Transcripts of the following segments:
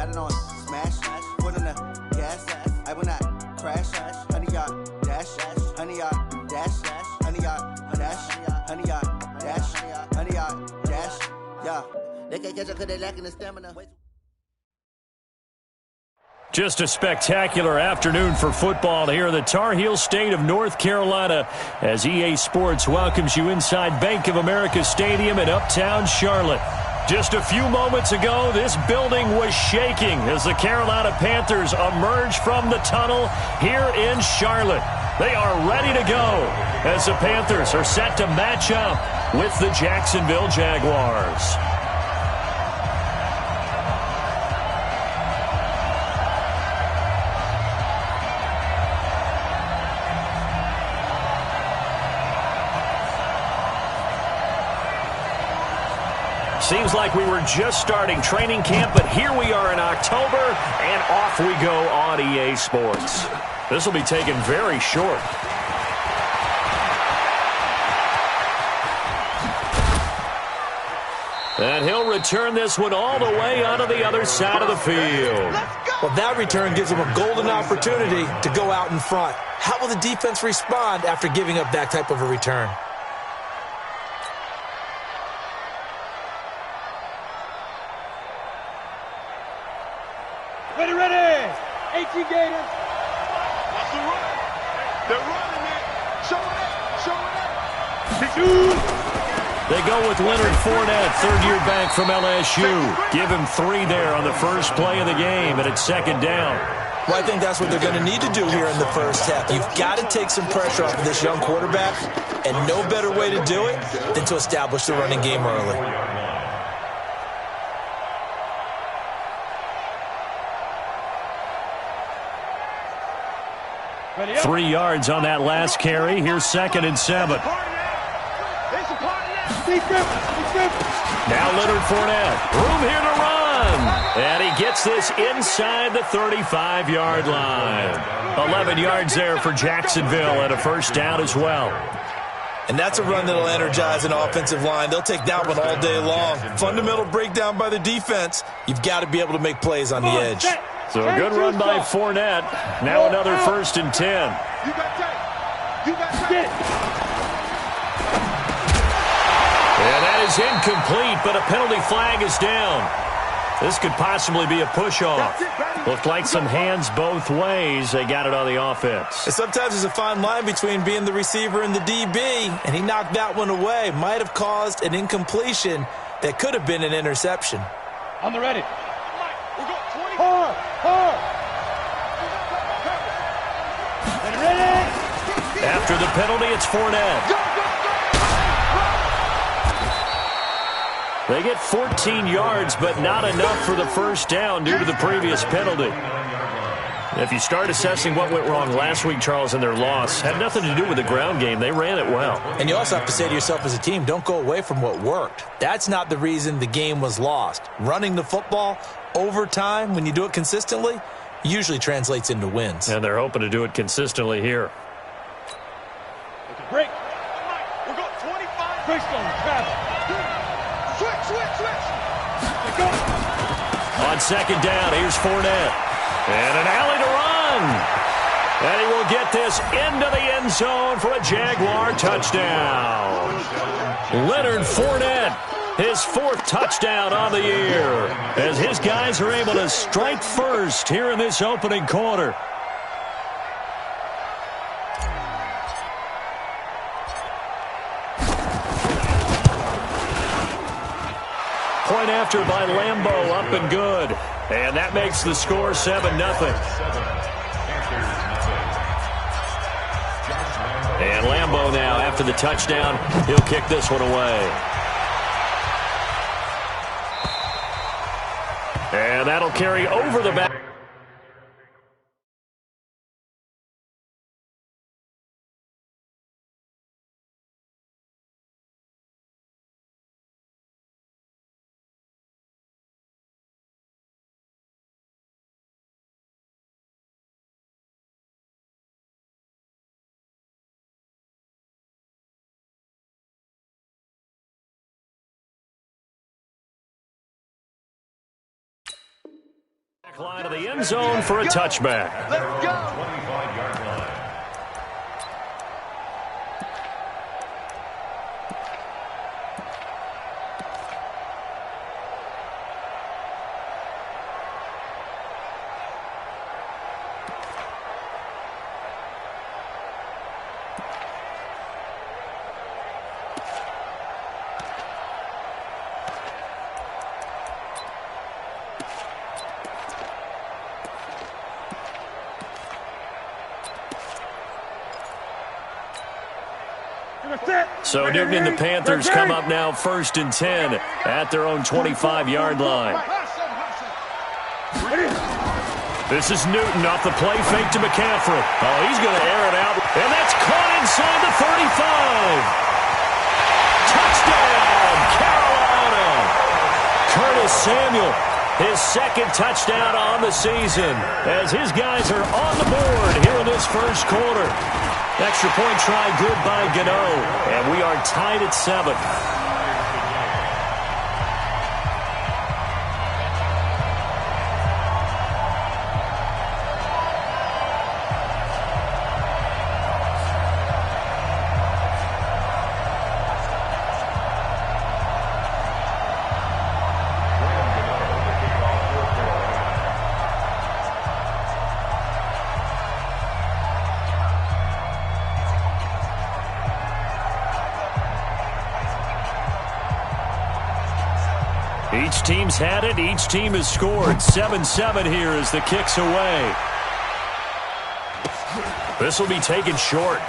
got it on smash, put on the gas, I will not crash, honey yard, dash, honey yard, dash, honey yard, dash, honey yard, dash, honey yard, dash, yeah. They can't catch up because they lacking the stamina. Just a spectacular afternoon for football here in the Tar Heel state of North Carolina as EA Sports welcomes you inside Bank of America Stadium in Uptown Charlotte. Just a few moments ago, this building was shaking as the Carolina Panthers emerged from the tunnel here in Charlotte. They are ready to go as the Panthers are set to match up with the Jacksonville Jaguars. Seems like we were just starting training camp, but here we are in October, and off we go on EA Sports. This will be taken very short. And he'll return this one all the way onto the other side of the field. Well, that return gives them a golden opportunity to go out in front. How will the defense respond after giving up that type of a return? Ready. 18 Gators. That's the run. They're running it. Show it. They go with Leonard Fournette, third-year back from LSU. Give him 3 there on the first play of the game, and it's second down. Well, I think that's what they're going to need to do here in the first half. You've got to take some pressure off of this young quarterback, and no better way to do it than to establish the running game early. 3 yards on that last carry. Here's 2nd and 7. Now Leonard Fournette. Room here to run. And he gets this inside the 35-yard line. 11 yards there for Jacksonville and a first down as well. And that's a run that'll energize an offensive line. They'll take that one all day long. Fundamental breakdown by the defense. You've got to be able to make plays on the edge. So a good run by Fournette. Now another 1st and 10. You got that. And that is incomplete, but a penalty flag is down. This could possibly be a push-off. Looked like some hands both ways. They got it on the offense. And sometimes there's a fine line between being the receiver and the DB, and he knocked that one away. Might have caused an incompletion that could have been an interception. On the ready. After the penalty, it's Fournette. They get 14 yards, but not enough for the first down due to the previous penalty. If you start assessing what went wrong last week, Charles, in their loss, had nothing to do with the ground game. They ran it well. And you also have to say to yourself as a team, don't go away from what worked. That's not the reason the game was lost. Running the football over time, when you do it consistently, usually translates into wins. And they're hoping to do it consistently here. Break. We're going 25. Breakstone, travel. Switch. On 2nd down, here's Fournette. And an alley to run. And he will get this into the end zone for a Jaguar touchdown. Leonard Fournette, his 4th touchdown on the year, as his guys are able to strike first here in this opening quarter. Point after by Lambeau, up and good. And that makes the score 7-0. And Lambeau now, after the touchdown, he'll kick this one away. And that'll carry over the back. Back line of the end zone for a touchback. Let's go. 25-yard line. So Newton and the Panthers come up now 1st and 10 at their own 25-yard line. This is Newton off the play fake to McCaffrey. Oh, he's going to air it out. And that's caught inside the 35. Touchdown, Carolina. Curtis Samuel, his 2nd touchdown on the season as his guys are on the board here in this first quarter. Extra point try good by Gano, and we are tied at 7. Each team's had it. Each team has scored. 7-7 here as the kick's away. This will be taken short.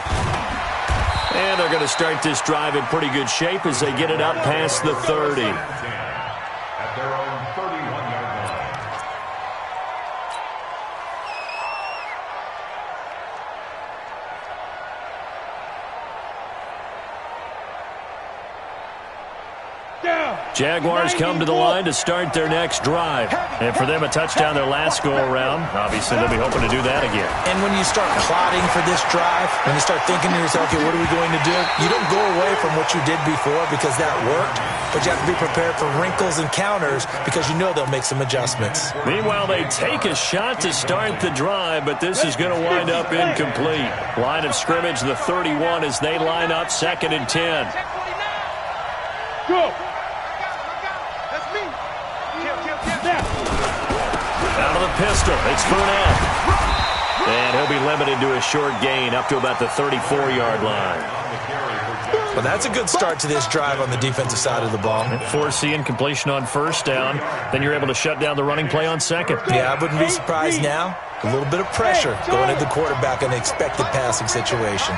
And they're going to start this drive in pretty good shape as they get it up past the 30. At their own 31-yard line. Jaguars come to the line to start their next drive. And for them, a touchdown their last go-around. Obviously, they'll be hoping to do that again. And when you start plotting for this drive, when you start thinking to yourself, okay, what are we going to do? You don't go away from what you did before because that worked, but you have to be prepared for wrinkles and counters because you know they'll make some adjustments. Meanwhile, they take a shot to start the drive, but this is going to wind up incomplete. Line of scrimmage, the 31, as they line up 2nd and 10. Go. Out of the pistol, it's Fournette. And he'll be limited to a short gain up to about the 34-yard line. Well, that's a good start to this drive on the defensive side of the ball. Forcing completion on 1st down. Then you're able to shut down the running play on 2nd. Yeah, I wouldn't be surprised now. A little bit of pressure going at the quarterback in an expected passing situation.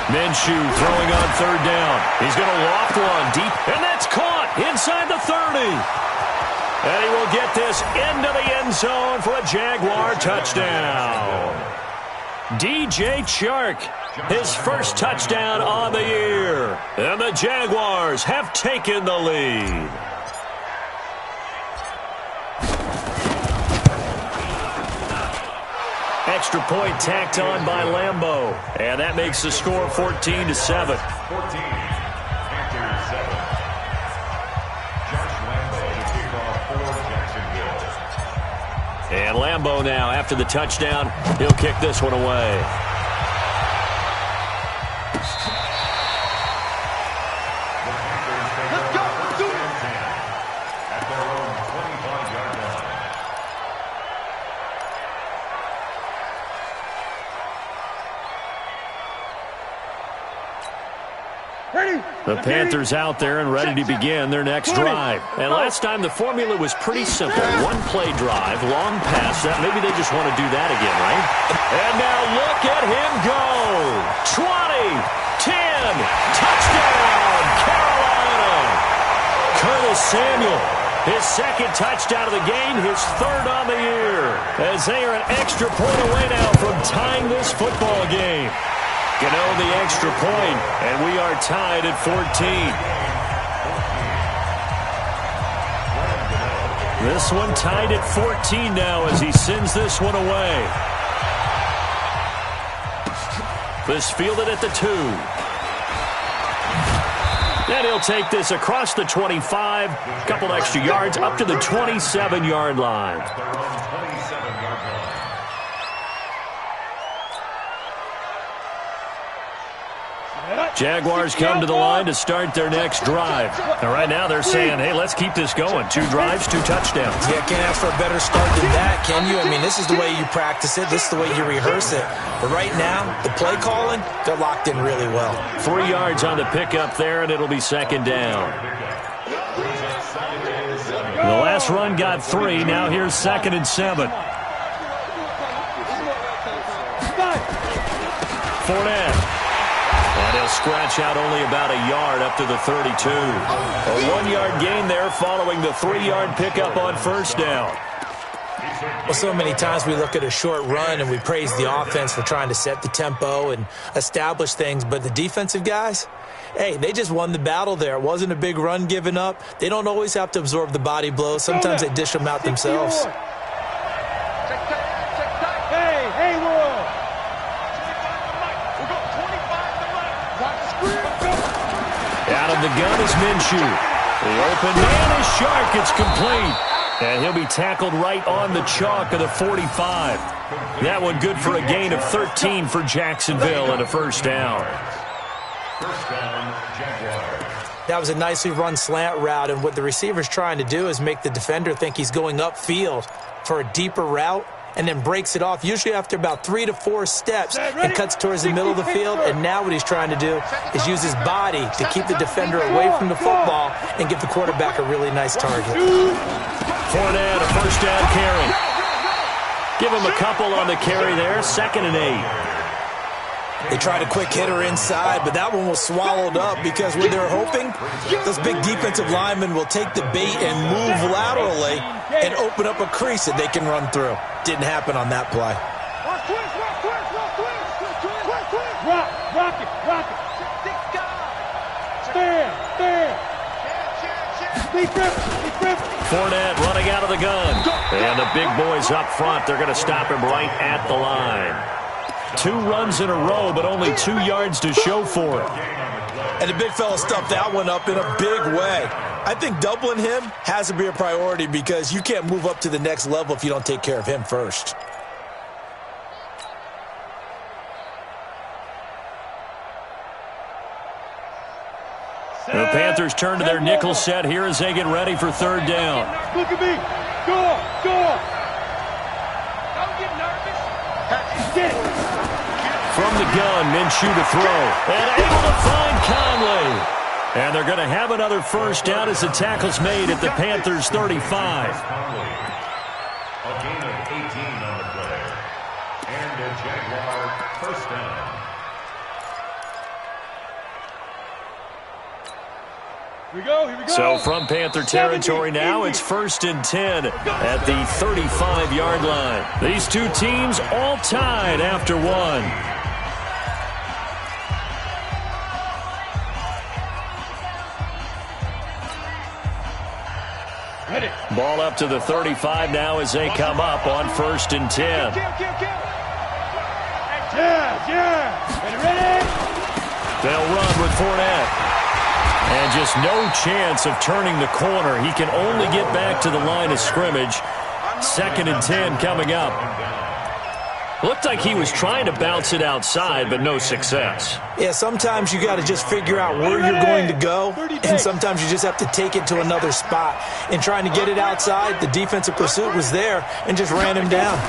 Minshew throwing on 3rd down. He's going to loft one deep, and that's caught inside the 30. And he will get this into the end zone for a Jaguar touchdown. DJ Chark, his 1st touchdown on the year. And the Jaguars have taken the lead. Extra point tacked on by Lambeau. And that makes the score 14-7. 14, Panthers 7. Josh Lambeau to kick off for Jacksonville. And Lambeau now, after the touchdown, he'll kick this one away. The Panthers out there and ready to begin their next drive. And last time the formula was pretty simple. One play drive, long pass. That maybe they just want to do that again, right? And now look at him go. 20, 10, touchdown, Carolina. Curtis Samuel, his 2nd touchdown of the game, his 3rd on the year. As they are an extra point away now from tying this football game. Gano the extra point, and we are tied at 14. This one tied at 14 now as he sends this one away. This fielded at the 2. And he'll take this across the 25, a couple extra yards, up to the 27-yard line. Jaguars come to the line to start their next drive. And right now they're saying, hey, let's keep this going. 2 drives, 2 touchdowns. Yeah, can't ask for a better start than that, can you? I mean, this is the way you practice it. This is the way you rehearse it. But right now, the play calling, they're locked in really well. 3 yards on the pickup there, and it'll be second down. The last run got 3. Now here's 2nd and 7. Fournette. And he'll scratch out only about a yard up to the 32. A 1-yard gain there following the 3-yard pickup on first down. Well, so many times we look at a short run and we praise the offense for trying to set the tempo and establish things, but the defensive guys, hey, they just won the battle there. It wasn't a big run given up. They don't always have to absorb the body blows. Sometimes they dish them out themselves. Out of the gun is Minshew. The open man is Shark. It's complete. And he'll be tackled right on the chalk of the 45. That one good for a gain of 13 for Jacksonville and a first down. That was a nicely run slant route, and what the receiver's trying to do is make the defender think he's going upfield for a deeper route, and then breaks it off, usually after about 3 to 4 steps, and cuts towards the middle of the field. And now what he's trying to do is use his body to keep the defender away from the football and give the quarterback a really nice target. Fournette, a first down carry. Give him a couple on the carry there, 2nd and 8. They tried a quick hitter inside, but that one was swallowed up because what they're hoping, those big defensive linemen will take the bait and move laterally and open up a crease that they can run through. Didn't happen on that play. Rock it. Fournette running out of the gun. And the big boys up front, they're going to stop him right at the line. 2 runs in a row, but only 2 yards to show for it. And the big fella stuffed that one up in a big way. I think doubling him has to be a priority because you can't move up to the next level if you don't take care of him first. The Panthers turn to their nickel set here as they get ready for 3rd down. Look at me. Go. Don't get nervous. Get it. From the gun, Minshew to throw. And able to find Conley. And they're going to have another first down as the tackle's made at the Panthers' 35. A gain of 18 on the play. And a Jaguar first down. Here we go. So from Panther territory now, it's 1st and 10 at the 35-yard line. These two teams all tied after 1. Ball up to the 35 now as they come up on 1st and 10. Ready? They'll run with Fournette. And just no chance of turning the corner. He can only get back to the line of scrimmage. 2nd and 10 coming up. Looked like he was trying to bounce it outside, but no success. Yeah, sometimes you got to just figure out where you're going to go, and sometimes you just have to take it to another spot. In trying to get it outside, the defensive pursuit was there and just ran him down.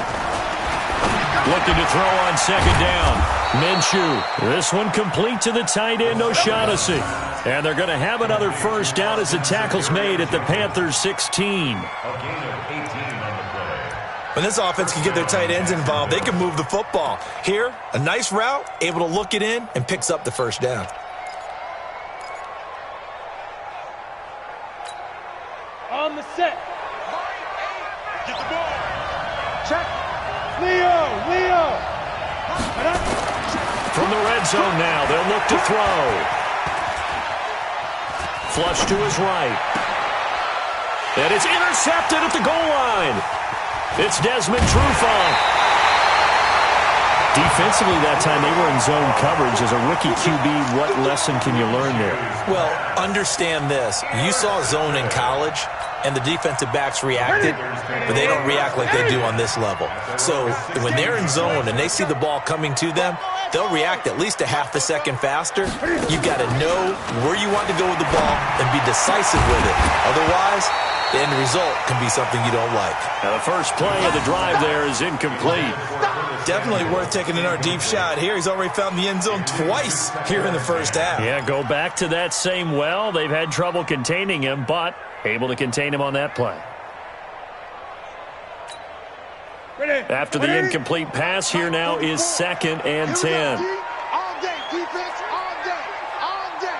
Looking to throw on 2nd down. Minshew. This one complete to the tight end, O'Shaughnessy. And they're going to have another first down as the tackle's made at the Panthers' 16. When this offense can get their tight ends involved, they can move the football. Here, a nice route, able to look it in, and picks up the first down. On the set. Get the ball. Check. Leo. From the red zone now, they'll look to throw. Flush to his right. And it's intercepted at the goal line. It's Desmond Trufant. Defensively that time, they were in zone coverage. As a rookie QB, what lesson can you learn there? Well, understand this. You saw zone in college, and the defensive backs reacted, but they don't react like they do on this level. So when they're in zone and they see the ball coming to them, they'll react at least a half a second faster. You've got to know where you want to go with the ball and be decisive with it. Otherwise, the end result can be something you don't like. Now the first play of the drive there is incomplete. Definitely worth taking in our deep shot here. He's already found the end zone twice here in the first half. Yeah, go back to that same well. They've had trouble containing him, but able to contain him on that play. After the incomplete pass, here now is 2nd and 10. All day, defense, all day, all day.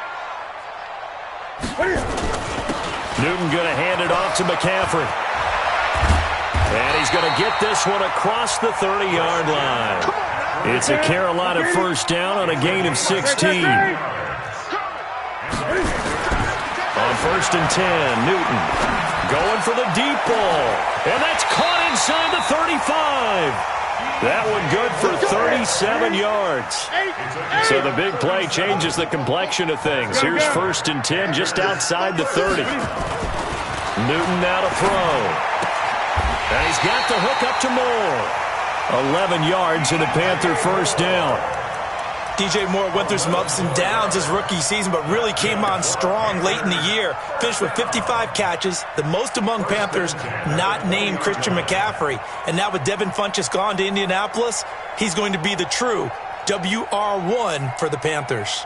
Newton going to hand it off to McCaffrey. And he's going to get this one across the 30-yard line. It's a Carolina first down on a gain of 16. On 1st and 10, Newton going for the deep ball. And that's caught inside the 35. That one good for 37 yards. So the big play changes the complexion of things. Here's 1st and 10 just outside the 30. Newton now to throw. And he's got the hook up to Moore. 11 yards in the Panther first down. DJ Moore went through some ups and downs his rookie season, but really came on strong late in the year. Finished with 55 catches, the most among Panthers not named Christian McCaffrey. And now with Devin Funchess gone to Indianapolis, he's going to be the true WR1 for the Panthers.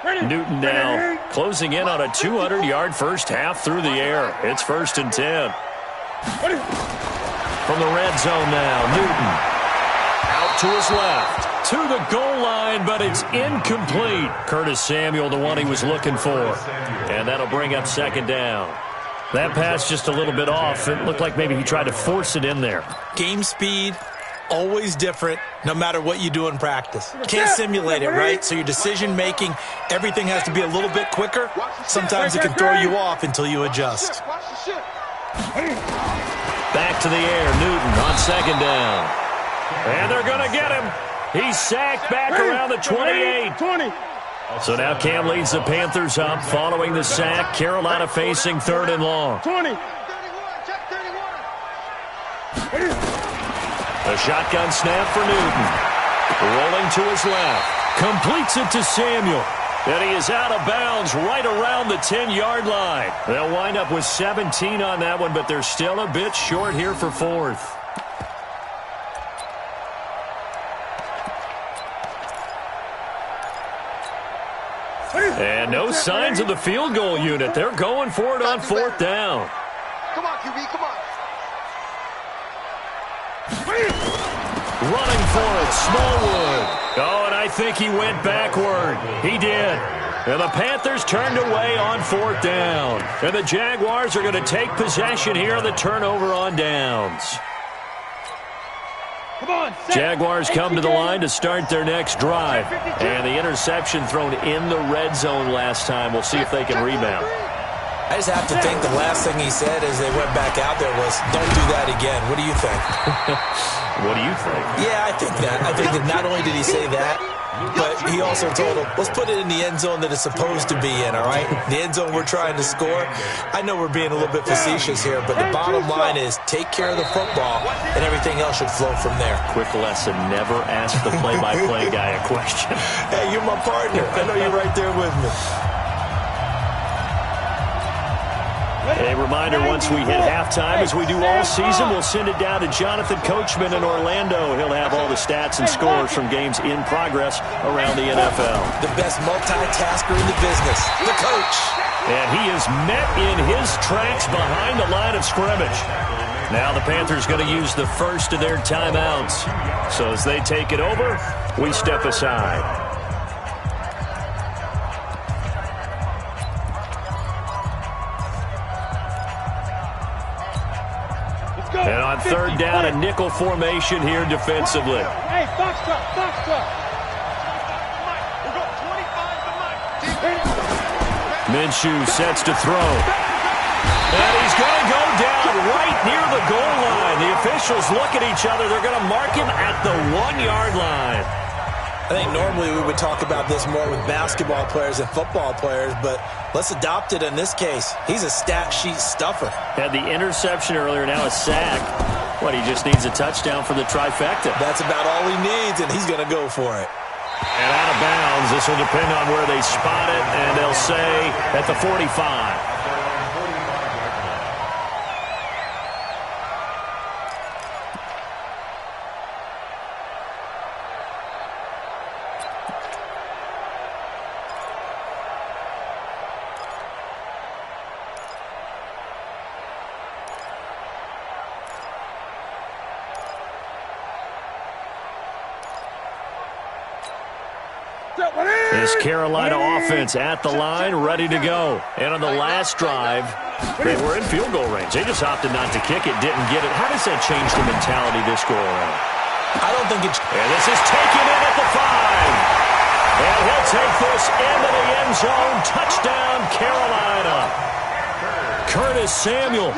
Newton now closing in on a 200-yard first half through the air. It's 1st and 10. From the red zone now, Newton out to his left, to the goal line, but it's incomplete. Curtis Samuel, the one he was looking for. And that'll bring up 2nd down. That pass just a little bit off. It looked like maybe he tried to force it in there. Game speed, always different, no matter what you do in practice. Can't simulate it, right? So your decision-making, everything has to be a little bit quicker. Sometimes it can throw you off until you adjust. Back to the air, Newton on 2nd down. And they're going to get him. He's sacked back around the 28. So now Cam leads the Panthers up following the sack. Carolina facing 3rd and long. A shotgun snap for Newton. Rolling to his left. Completes it to Samuel. And he is out of bounds right around the 10-yard line. They'll wind up with 17 on that one, but they're still a bit short here for 4th. And no signs of the field goal unit. They're going for it on 4th down. Come on, QB, come on. Running for it, Smallwood. Oh, and I think he went backward. He did. And the Panthers turned away on 4th down. And the Jaguars are going to take possession here on the turnover on downs. Jaguars come to the line to start their next drive. And the interception thrown in the red zone last time. We'll see if they can rebound. I just have to think the last thing he said as they went back out there was, don't do that again. What do you think? What do you think? Yeah, I think that. I think that not only did he say that, but he also told him, let's put it in the end zone that it's supposed to be in, all right? The end zone we're trying to score. I know we're being a little bit facetious here, but the bottom line is take care of the football, and everything else should flow from there. Quick lesson, never ask the play-by-play guy a question. Hey, you're my partner. I know you're right there with me. A reminder, once we hit halftime, as we do all season, we'll send it down to Jonathan Coachman in Orlando. He'll have all the stats and scores from games in progress around the NFL. The best multitasker in the business, the coach. And he is met in his tracks behind the line of scrimmage. Now the Panthers going to use the first of their timeouts. So as they take it over, we step aside. And on 3rd down, a nickel formation here defensively. Hey, box truck, box truck. Minshew sets to throw. And he's going to go down right near the goal line. The officials look at each other. They're going to mark him at the 1-yard line. I think normally we would talk about this more with basketball players and football players, but let's adopt it in this case. He's a stat sheet stuffer. Had the interception earlier, now a sack. What, he just needs a touchdown for the trifecta. That's about all he needs, and he's going to go for it. And out of bounds. This will depend on where they spot it, and they'll say at the 45. This Carolina offense at the line, ready to go. And on the last drive, they were in field goal range. They just opted not to kick it, didn't get it. How does that change the mentality this go around? I don't think it's... And this is taken in at the 5. And he'll take this into the end zone. Touchdown, Carolina. Curtis Samuel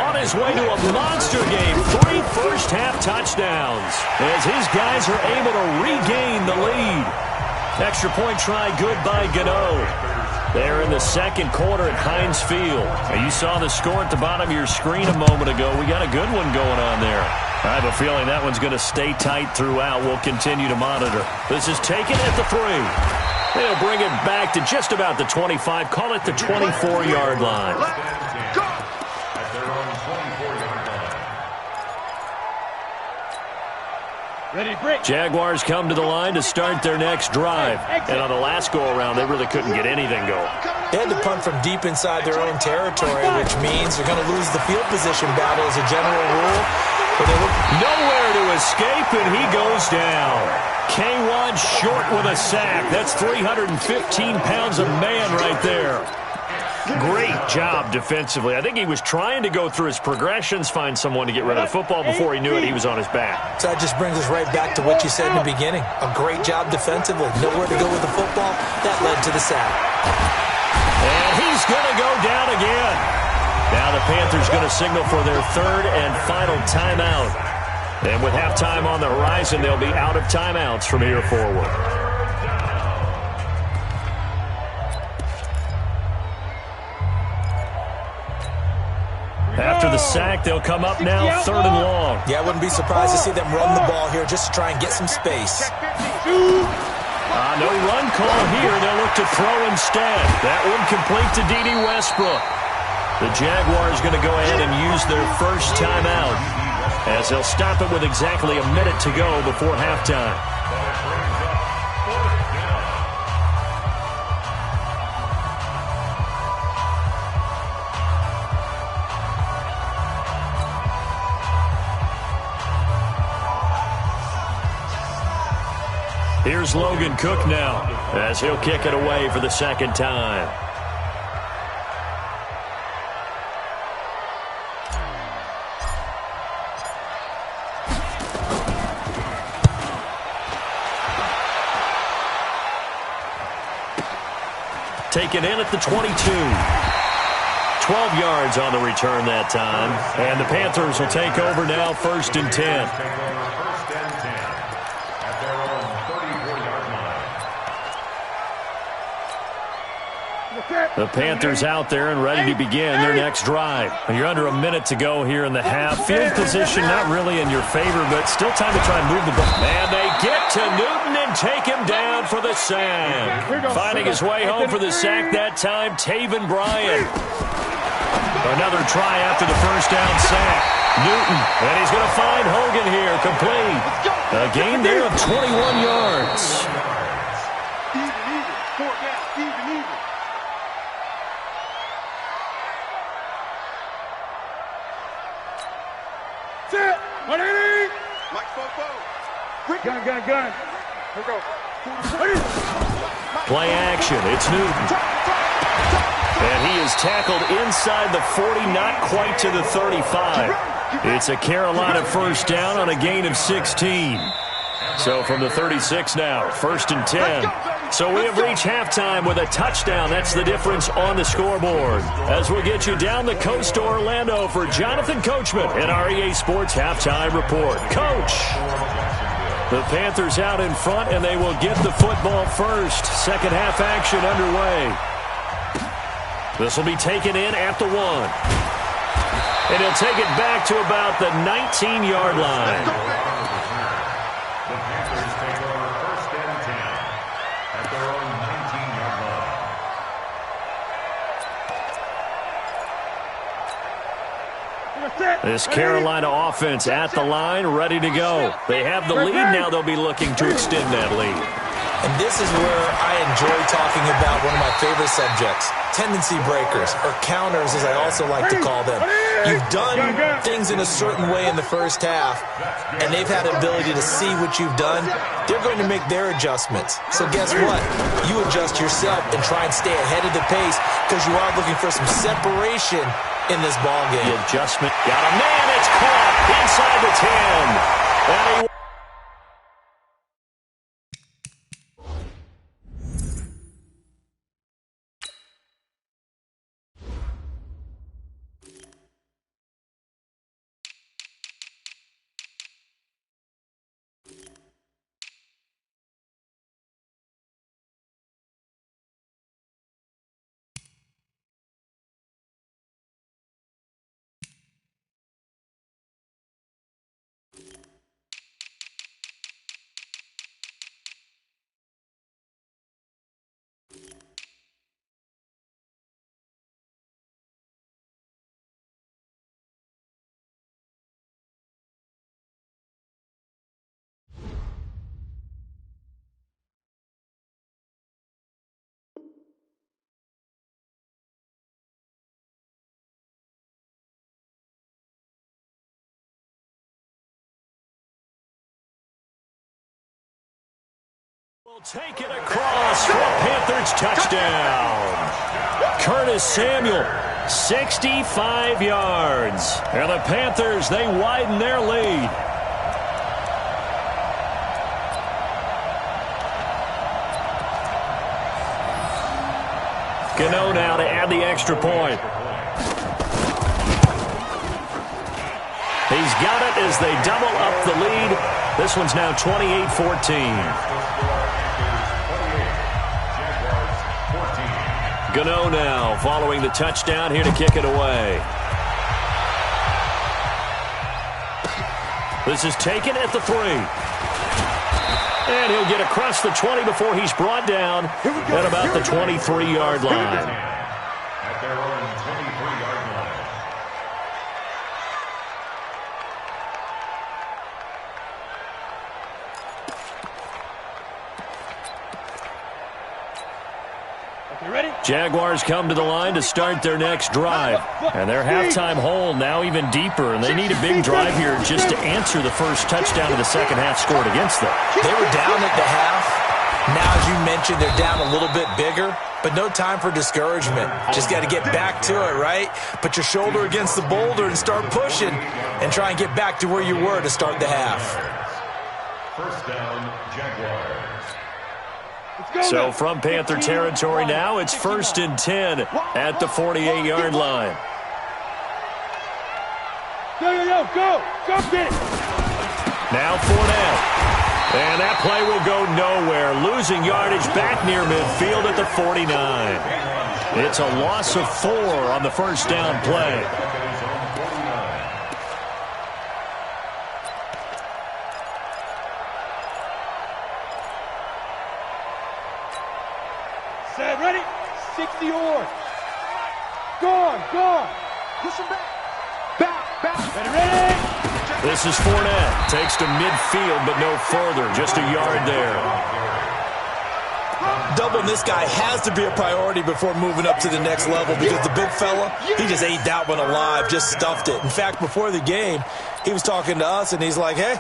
on his way to a monster game. 3 first-half touchdowns as his guys are able to regain the lead. Extra point try good by Gano. They're in the second quarter at Heinz Field. Now, you saw the score at the bottom of your screen a moment ago. We got a good one going on there. I have a feeling that one's going to stay tight throughout. We'll continue to monitor. This is taken at the 3. They'll bring it back to just about the 25. Call it the 24-yard line. Jaguars come to the line to start their next drive. And on the last go-around, they really couldn't get anything going. They had to punt from deep inside their own territory, which means they're going to lose the field position battle as a general rule. But they look nowhere to escape, and he goes down. K1 short with a sack. That's 315 pounds of man right there. Great job defensively. I think he was trying to go through his progressions, find someone to get rid of the football. Before he knew it, he was on his back. So that just brings us right back to what you said in the beginning. A great job defensively. Nowhere to go with the football. That led to the sack. And he's going to go down again. Now the Panthers going to signal for their 3rd and final timeout. And with halftime on the horizon, they'll be out of timeouts from here forward. After the sack, they'll come up now 3rd and long. Yeah, I wouldn't be surprised to see them run the ball here just to try and get some space. No run call here. They'll look to throw instead. That one complete to D.D. Westbrook. The Jaguars going to go ahead and use their first timeout as they'll stop it with exactly a minute to go before halftime. Here's Logan Cook now as he'll kick it away for the second time. Taken in at the 22. 12 yards on the return that time. And the Panthers will take over now, 1st and 10. The Panthers out there and ready to begin their next drive. You're under a minute to go here in the half. Field position not really in your favor, but still time to try and move the ball. And they get to Newton and take him down for the sack. Finding his way home for the sack that time, Taven Bryan. Another try after the first down sack. Newton, and he's going to find Hogan here, complete. A gain there of 21 yards. Gun. Here we go. Play action. It's Newton. And he is tackled inside the 40, not quite to the 35. It's a Carolina first down on a gain of 16. So from the 36 now, 1st and 10. So we have reached halftime with a touchdown. That's the difference on the scoreboard. As we'll get you down the coast to Orlando for Jonathan Coachman in our EA Sports Halftime Report. Coach! The Panthers out in front, and they will get the football first. Second half action underway. This will be taken in at the 1. And he'll take it back to about the 19-yard line. The Panthers take over 1st and 10 at their own 19-yard line. This Carolina offense at the line, ready to go. They have the lead. Now they'll be looking to extend that lead. And this is where I enjoy talking about one of my favorite subjects, tendency breakers, or counters as I also like to call them. You've done things in a certain way in the first half, and they've had the ability to see what you've done. They're going to make their adjustments. So guess what? You adjust yourself and try and stay ahead of the pace because you are looking for some separation in this ball game. The adjustment. Got a man. It's caught inside the 10. And he will take it across for a Panthers touchdown. Curtis Samuel, 65 yards. And the Panthers, they widen their lead. Gano now to add the extra point. He's got it as they double up the lead. This one's now 28-14. Gano now following the touchdown here to kick it away. This is taken at the 3. And he'll get across the 20 before he's brought down at about the 23-yard line. At their own 23-yard line. Jaguars come to the line to start their next drive. And their halftime hole now even deeper. And they need a big drive here just to answer the first touchdown of the second half scored against them. They were down at the half. Now, as you mentioned, they're down a little bit bigger. But no time for discouragement. Just got to get back to it, right? Put your shoulder against the boulder and start pushing. And try and get back to where you were to start the half. First down, Jaguars. So from Panther territory now, it's 1st and 10 at the 48-yard line. Go get it. Now Fournette. And that play will go nowhere. Losing yardage back near midfield at the 49. It's a loss of 4 on the first down play. Set, ready? 60 yards. Gone. Push him back. Ready? This is Fournette. Takes to midfield, but no further. Just a yard there. Doubling this guy has to be a priority before moving up to the next level because the big fella, he just ate that one alive, just stuffed it. In fact, before the game, he was talking to us, and he's like, hey,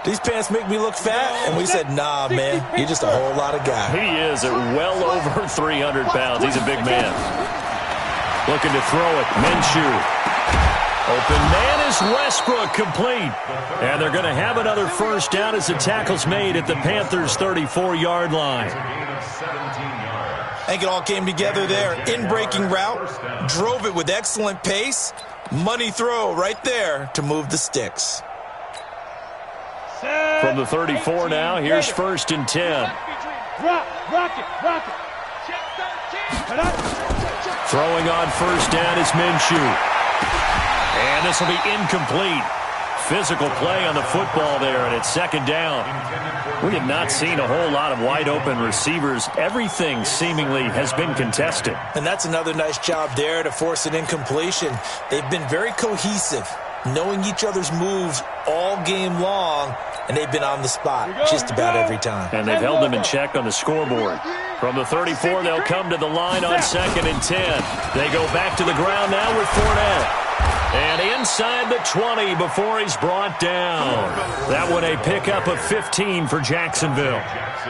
these pants make me look fat? And we said, nah, man, you're just a whole lot of guy. He is at well over 300 pounds. He's a big man. Looking to throw it. Minshew. Open man is Westbrook, complete. And they're going to have another first down as the tackle's made at the Panthers' 34-yard line. I think it all came together there. In-breaking route, drove it with excellent pace. Money throw right there to move the sticks. From the 34 now, here's 1st and 10. Throwing on first down is Minshew. And this will be incomplete. Physical play on the football there, and it's 2nd down. We have not seen a whole lot of wide-open receivers. Everything seemingly has been contested. And that's another nice job there to force an incompletion. They've been very cohesive, knowing each other's moves all game long, and they've been on the spot just about every time. And they've held them in check on the scoreboard. From the 34, they'll come to the line on 2nd and 10. They go back to the ground now with Fournette. And inside the 20 before he's brought down. That one a pickup of 15 for Jacksonville.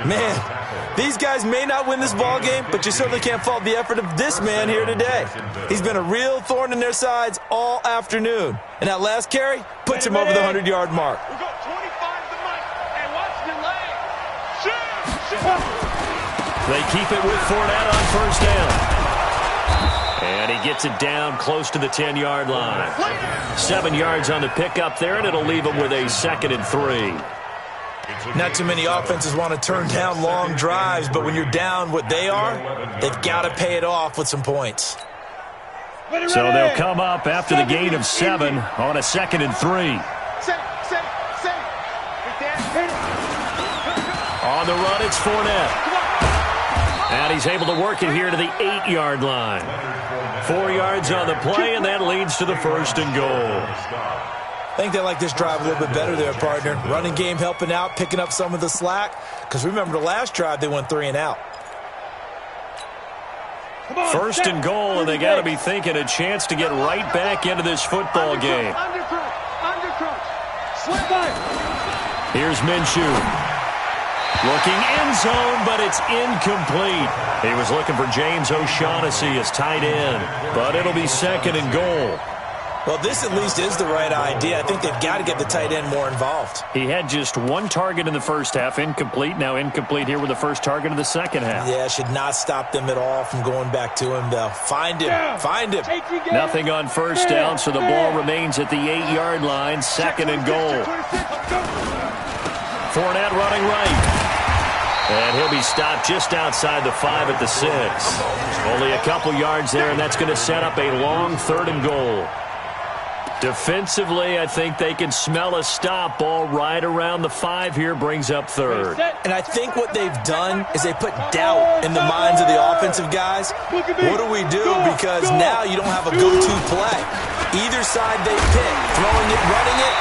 Man, these guys may not win this ball game, but you certainly can't fault the effort of this man here today. He's been a real thorn in their sides all afternoon. And that last carry puts him over the 100-yard mark. We got 25 to make, and watch the leg. Shoot! They keep it with Fournette on first down. And he gets it down close to the 10-yard line. 7 yards on the pickup there, and it'll leave him with a 2nd and 3. Not too many offenses want to turn down long drives, but when you're down what they are, they've got to pay it off with some points. So they'll come up after the gain of 7 on a 2nd and 3. On the run, it's Fournette. And he's able to work it here to the 8-yard line. 4 yards on the play, and that leads to the 1st and goal. I think they like this drive a little bit better there, partner. Running game helping out, picking up some of the slack. Because remember, the last drive, they went 3 and out. 1st and goal, and they got to be thinking a chance to get right back into this football game. Here's Minshew. Looking end zone, but it's incomplete. He was looking for James O'Shaughnessy as tight end, but it'll be 2nd and goal. Well, this at least is the right idea. I think they've got to get the tight end more involved. He had just 1 target in the first half, incomplete. Now incomplete here with the first target of the second half. Yeah, should not stop them at all from going back to him, though. Find him. Find him. Nothing on first down, so the ball remains at the 8-yard line, 2nd and goal. Fournette running right. And he'll be stopped just outside the 5 at the 6. Only a couple yards there, and that's going to set up a long 3rd and goal. Defensively, I think they can smell a stop. Ball right around the 5 here, brings up 3rd. And I think what they've done is they put doubt in the minds of the offensive guys. What do we do? Because now you don't have a go-to play. Either side they pick, throwing it, running it,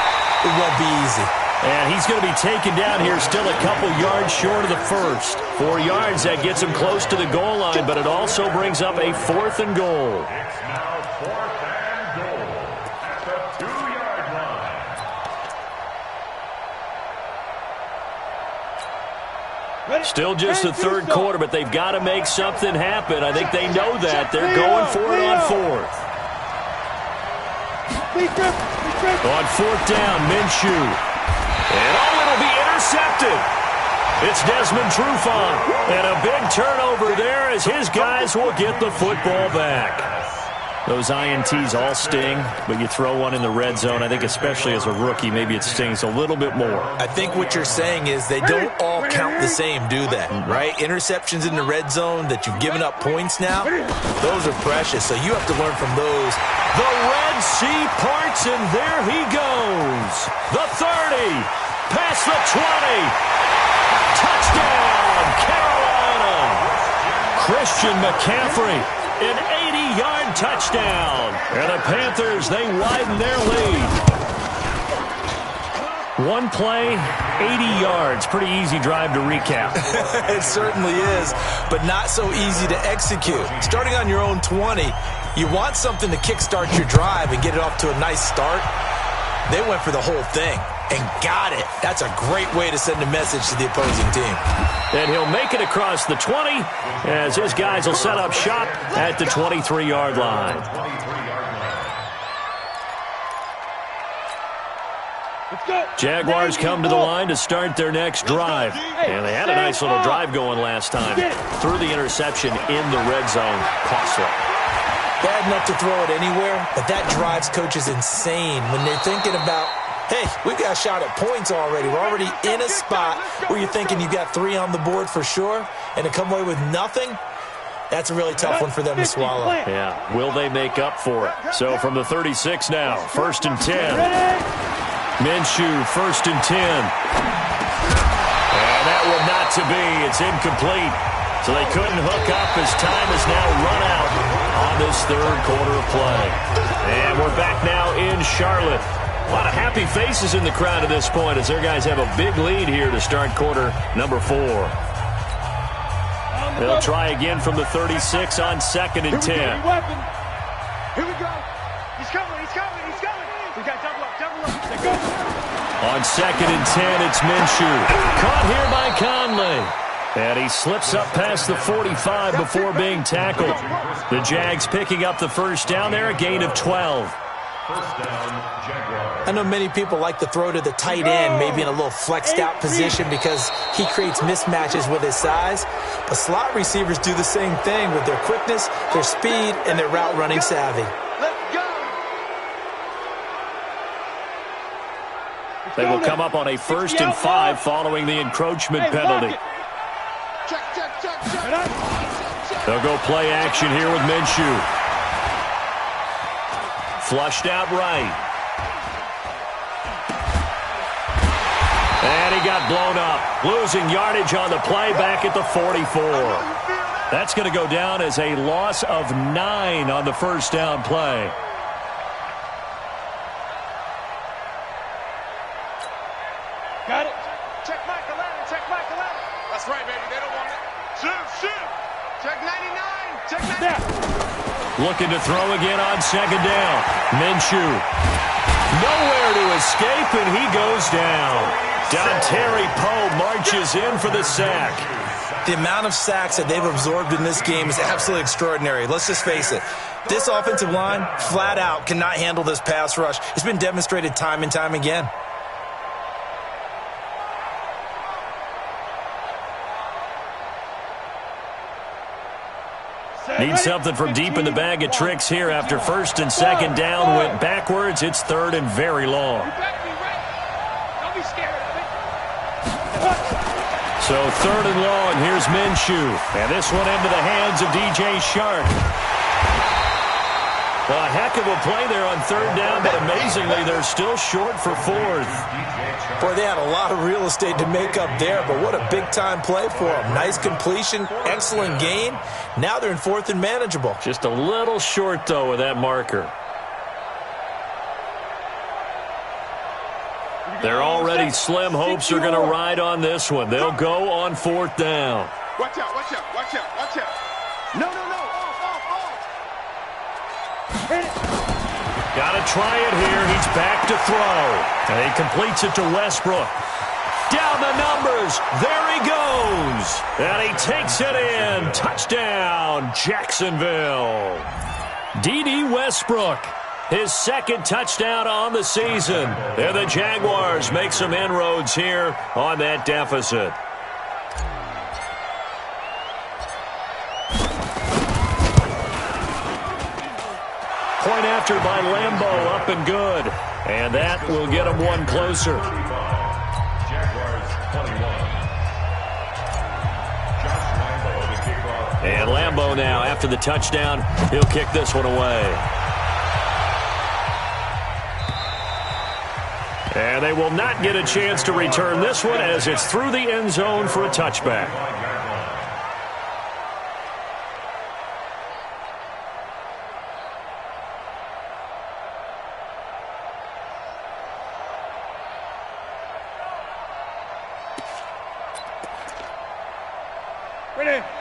it won't be easy. And he's going to be taken down here, still a couple yards short of the 1st. 4 yards, that gets him close to the goal line, but it also brings up a 4th and goal. It's now 4th and goal at the 2-yard line. Still just the 3rd quarter, but they've got to make something happen. I think they know that. They're going for it on 4th. On 4th down, Minshew. And it'll be intercepted. It's Desmond Trufant. And a big turnover there as his guys will get the football back. Those INTs all sting, but you throw one in the red zone, I think especially as a rookie, maybe it stings a little bit more. I think what you're saying is they don't all count the same, do they? Right? Interceptions in the red zone that you've given up points now, those are precious, so you have to learn from those. The Red Sea parts, and there he goes. The 30, past the 20. Touchdown, Carolina. Christian McCaffrey, an 80-yard touchdown. And the Panthers, they widen their lead. One play, 80 yards. Pretty easy drive to recap. It certainly is, but not so easy to execute. Starting on your own 20, you want something to kickstart your drive and get it off to a nice start. They went for the whole thing and got it. That's a great way to send a message to the opposing team. And he'll make it across the 20 as his guys will set up shop at the 23-yard line. Jaguars come to the line to start their next drive. And they had a nice little drive going last time. Threw the interception in the red zone. Costly. Bad enough to throw it anywhere, but that drives coaches insane when they're thinking about, hey, we've got a shot at points already. We're already in a spot where you're thinking you've got 3 on the board for sure, and to come away with nothing, that's a really tough one for them to swallow. Yeah, will they make up for it? So from the 36 now, 1st and 10. Minshew, 1st and 10. And that one not to be. It's incomplete. So they couldn't hook up as time has now run out on this third quarter of play. And we're back now in Charlotte. A lot of happy faces in the crowd at this point as their guys have a big lead here to start quarter number 4. They'll try again from the 36 on 2nd and 10. Here we go. He's coming. We got double up. Let's go. On 2nd and 10, it's Minshew. Caught here by Conley. And he slips up past the 45 before being tackled. The Jags picking up the first down there, a gain of 12. First down, Jaguars. I know many people like to throw to the tight end, maybe in a little flexed out position because he creates mismatches with his size. But slot receivers do the same thing with their quickness, their speed, and their route running savvy. They will come up on a 1st and 5 following the encroachment penalty. They'll go play action here with Minshew. Flushed out right. And he got blown up. Losing yardage on the play back at the 44. That's going to go down as a loss of 9 on the first down play. Got it. Check Michael Allen. That's right, baby. They don't want it. Shoot. Check 99. Check 99. Looking to throw again on 2nd down. Minshew. Nowhere to escape, and he goes down. Dontari Poe marches in for the sack. The amount of sacks that they've absorbed in this game is absolutely extraordinary. Let's just face it. This offensive line, flat out, cannot handle this pass rush. It's been demonstrated time and time again. Need something from deep in the bag of tricks here after 1st and 2nd down went backwards. It's 3rd and very long. Don't be scared of it. So 3rd and long, here's Minshew. And this one into the hands of DJ Shark. A heck of a play there on 3rd down, but amazingly, they're still short for 4th. Boy, they had a lot of real estate to make up there, but what a big-time play for them. Nice completion, excellent gain. Now they're in 4th and manageable. Just a little short, though, with that marker. Their already slim hopes are going to ride on this one. They'll go on 4th down. Watch out. No. Got to try it here. He's back to throw. And he completes it to Westbrook. Down the numbers. There he goes. And he takes it in. Touchdown, Jacksonville. D.D. Westbrook, his 2nd touchdown on the season. And the Jaguars make some inroads here on that deficit. Point after by Lambeau, up and good. And that will get him one closer. Jaguars 21. And Lambeau now, after the touchdown, he'll kick this one away. And they will not get a chance to return this one as it's through the end zone for a touchback.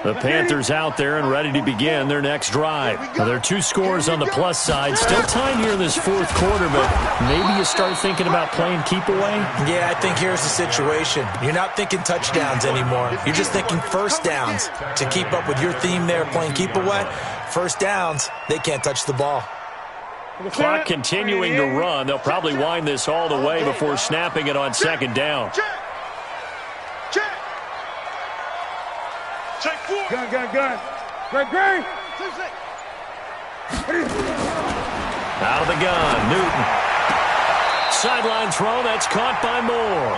The Panthers out there and ready to begin their next drive. Now, there are 2 scores on the plus side. Still time here in this 4th quarter, but maybe you start thinking about playing keep away? Yeah, I think here's the situation. You're not thinking touchdowns anymore. You're just thinking first downs. To keep up with your theme there, playing keep away, first downs, they can't touch the ball. Clock continuing to run. They'll probably wind this all the way before snapping it on second down. Check. Check 4. Gun. Green. Out of the gun, Newton. Sideline throw, that's caught by Moore.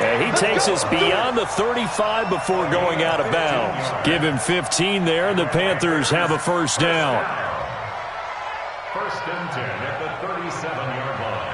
And he takes us beyond the 35 before going out of bounds. Give him 15 there, and the Panthers have a first down. First and 10 at the 37-yard line.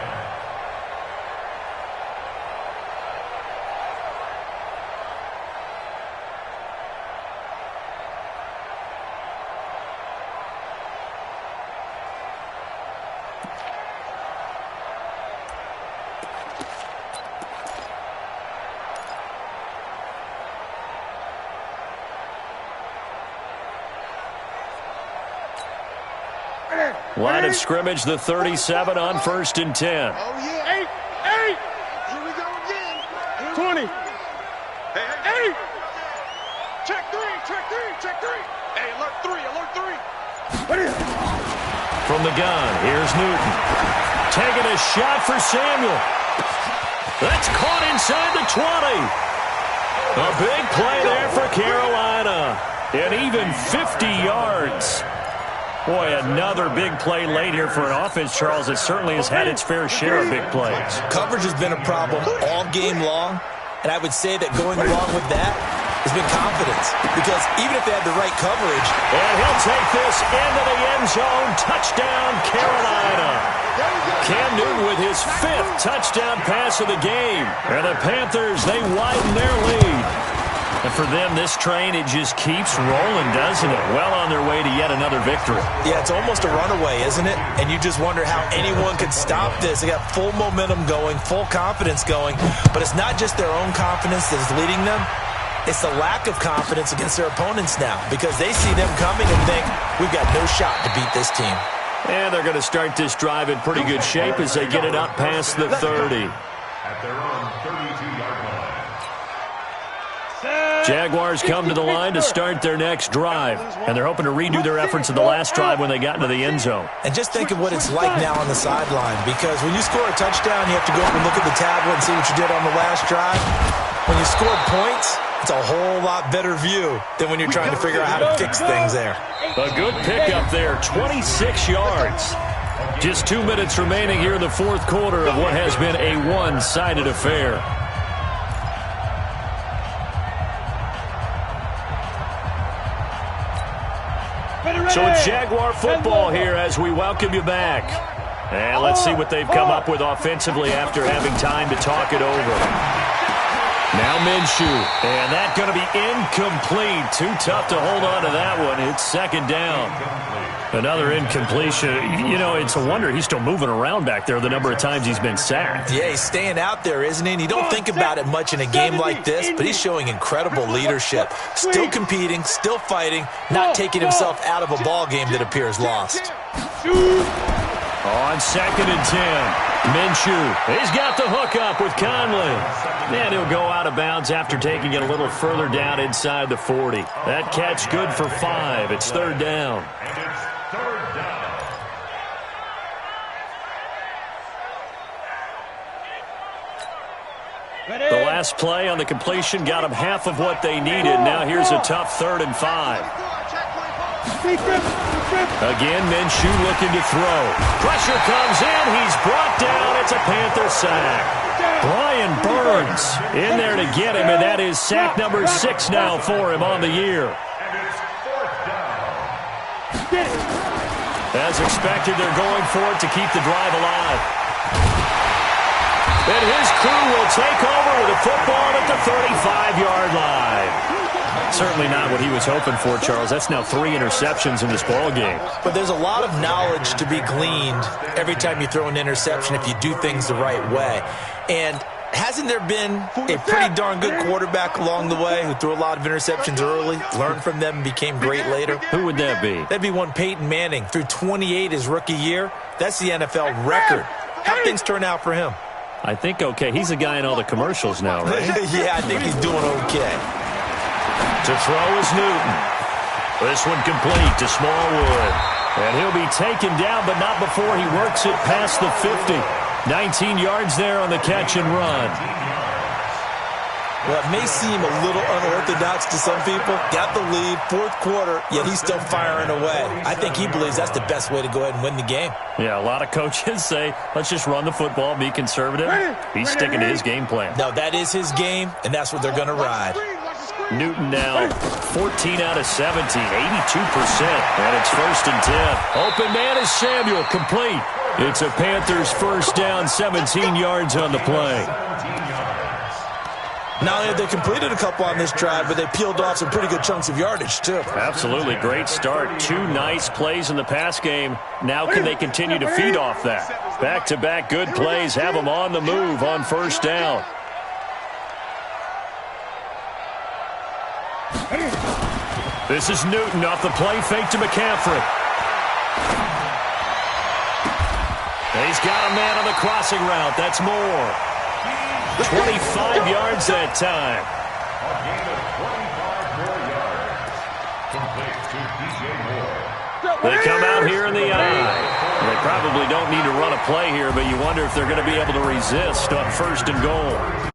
Line of scrimmage, the 37 on first and 10. Oh, yeah. 8. Here we go again. 20. Hey. Check 3. Hey, alert 3. From the gun, here's Newton. Taking a shot for Samuel. That's caught inside the 20. A big play there for Carolina. And even 50 yards. Boy, another big play late here for an offense, Charles. It certainly has had its fair share of big plays. Coverage has been a problem all game long, and I would say that going along with that has been confidence. Because even if they had the right coverage... And he'll take this into the end zone. Touchdown, Carolina. Cam Newton with his 5th touchdown pass of the game. And the Panthers, they widen their lead. And for them, this train, it just keeps rolling, doesn't it? Well on their way to yet another victory. Yeah, it's almost a runaway, isn't it? And you just wonder how anyone could stop this. They got full momentum going, full confidence going. But it's not just their own confidence that is leading them. It's the lack of confidence against their opponents now, because they see them coming and think, we've got no shot to beat this team. And they're going to start this drive in pretty good shape as they get it up past the 30. At their own 32-yard line. Jaguars come to the line to start their next drive, and they're hoping to redo their efforts in the last drive when they got into the end zone. And just think of what it's like now on the sideline, because when you score a touchdown, you have to go up and look at the tablet and see what you did on the last drive. When you scored points, it's a whole lot better view than when you're trying to figure out how to fix things there. A good pickup there, 26 yards. Just 2 minutes remaining here in the fourth quarter of what has been a one-sided affair. So it's Jaguar football here as we welcome you back. And let's see what they've come up with offensively after having time to talk it over. Now Minshew, and that's going to be incomplete. Too tough to hold on to that one. It's second down. Another incompletion. You know, it's a wonder he's still moving around back there the number of times he's been sacked. Yeah, he's staying out there, isn't he? And you don't think about it much in a game like this, but he's showing incredible leadership. Still competing, still fighting, not taking himself out of a ball game that appears lost. On second and 10, Minshew, he's got the hook up with Conley. And he'll go out of bounds after taking it a little further down inside the 40. That catch good for 5. It's third down. And it's third down. The last play on the completion got them half of what they needed. Now here's a tough 3rd and 5. Again, Minshew looking to throw. Pressure comes in. He's brought down. It's a Panther sack. Brian Burns in there to get him, and that is sack number 6 now for him on the year. And it's fourth down. As expected, they're going for it to keep the drive alive. And his crew will take over with a football at the 35-yard line. Certainly not what he was hoping for, Charles. That's now 3 interceptions in this ball game. But there's a lot of knowledge to be gleaned every time you throw an interception if you do things the right way. And hasn't there been a pretty darn good quarterback along the way who threw a lot of interceptions early, learned from them, and became great later? Who would that be? That'd be one Peyton Manning. Threw 28 his rookie year. That's the NFL record. How'd things turn out for him? I think okay. He's a guy in all the commercials now, right? Yeah, I think he's doing okay. To throw is Newton. This one complete to Smallwood. And he'll be taken down, but not before he works it past the 50. 19 yards there on the catch and run. Well, it may seem a little unorthodox to some people. Got the lead, fourth quarter, yet he's still firing away. I think he believes that's the best way to go ahead and win the game. Yeah, a lot of coaches say, let's just run the football, be conservative. He's sticking to his game plan. No, that is his game, and that's what they're going to ride. Newton now 14 out of 17, 82%. And it's 1st and 10. Open man is Samuel, complete. It's a Panthers first down, 17 yards on the play. Not only have they completed a couple on this drive, but they peeled off some pretty good chunks of yardage, too. Absolutely. Great start. 2 nice plays in the pass game. Now can they continue to feed off that? Back-to-back good plays have them on the move on first down. This is Newton off the play fake to McCaffrey. He's got a man on the crossing route. That's Moore. 25 yards that time. A gain of 25 more yards. Complete to DJ Moore. They come out here in the eye. They probably don't need to run a play here, but you wonder if they're going to be able to resist on 1st and goal.